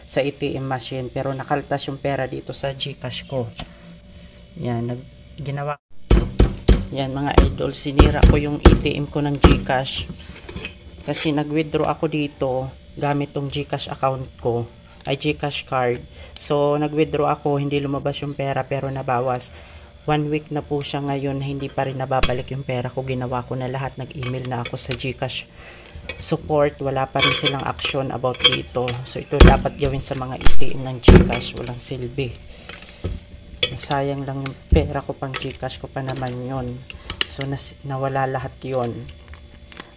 sa ATM machine, pero nakaltas yung pera dito sa GCash ko. Yan, ginawa. Yan mga idol, sinira ko yung ATM ko ng GCash kasi nag-withdraw ako dito gamit tong GCash account ko, ay GCash card. So nag-withdraw ako, hindi lumabas yung pera pero nabawas. 1 week na po siya ngayon, hindi pa rin nababalik yung pera ko. Ginawa ko na lahat, nag-email na ako sa GCash support, wala pa rin silang action about dito. So ito dapat gawin sa mga ATM ng GCash, walang silbi. Sayang lang yung pera ko, pang GCash ko pa naman yon. So nawala lahat yon.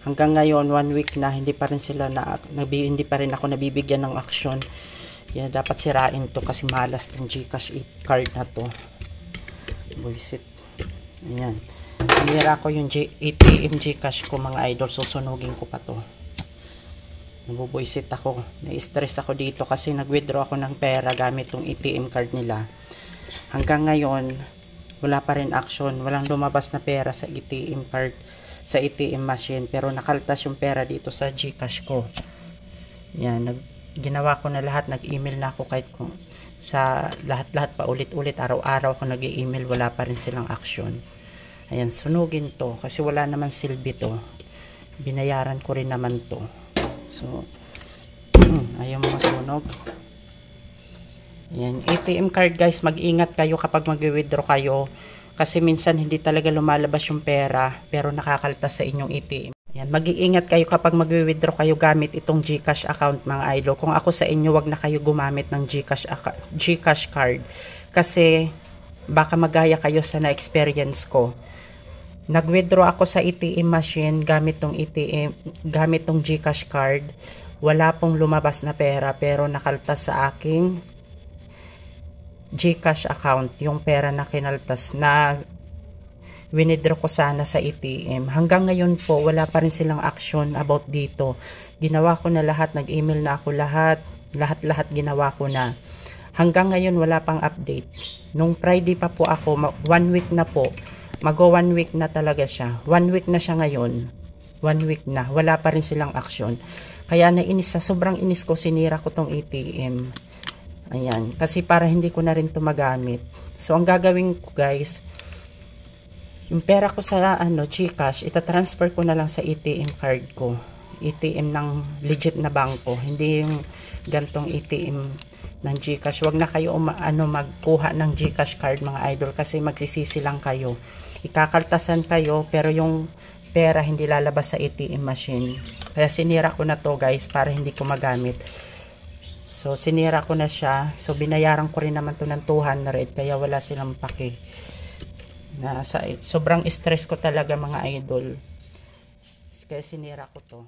Hanggang ngayon 1 week na hindi pa rin sila hindi pa rin ako nabibigyan ng action. Yan, dapat sirain to kasi malas ng GCash card na to. Buisit. Ayan. Sinira ko yung ATM GCash ko mga idol. Susunugin ko pa to. Nabubuisit ako. Na-stress ako dito kasi nag-withdraw ako ng pera gamit tong ATM card nila. Hanggang ngayon, wala pa rin action. Walang lumabas na pera sa ATM card, sa ATM machine. Pero nakaltas yung pera dito sa GCash ko. Yan. Ginawa ko na lahat. Nag-email na ako kahit kung sa lahat-lahat pa ulit-ulit. Araw-araw ko nag-email. Wala pa rin silang action. Ayan. Sunugin to. Kasi wala naman silbi to. Binayaran ko rin naman to. So, ayaw mo masunog. Yan, ATM card guys, mag-ingat kayo kapag mag-withdraw kayo kasi minsan hindi talaga lumalabas yung pera pero nakakaltas sa inyong ATM. Yan, mag-iingat kayo kapag mag-withdraw kayo gamit itong GCash account mga idol. Kung ako sa inyo, wag na kayo gumamit ng GCash card kasi baka magaya kayo sa na-experience ko. Nag-withdraw ako sa ATM machine gamit tong GCash card. Wala pong lumabas na pera pero nakaltas sa aking GCash account yung pera na kinaltas na winidraw ko sana sa ATM. Hanggang ngayon po wala pa rin silang action about dito. Ginawa ko na lahat, nag-email na ako lahat ginawa ko na. Hanggang ngayon wala pang update. Nung Friday pa po ako, 1 week na po. Mag-1 week na talaga siya. 1 week na siya ngayon. 1 week na. Wala pa rin silang action. Kaya nainis, sobrang inis ko, sinira ko tong ATM. Ayan, kasi para hindi ko na rin ito magamit. So, ang gagawin ko guys, yung pera ko sa GCash, itatransfer ko na lang sa ATM card ko. ATM ng legit na bangko, hindi yung gantong ATM ng GCash. Huwag na kayo magkuha ng GCash card mga idol kasi magsisisi lang kayo. Ikakaltasan kayo pero yung pera hindi lalabas sa ATM machine. Kaya sinira ko na to guys para hindi ko magamit. So, sinira ko na siya. So, binayaran ko rin naman to ng 200. Kaya wala silang paki. Sobrang stress ko talaga mga idol. Kaya sinira ko to.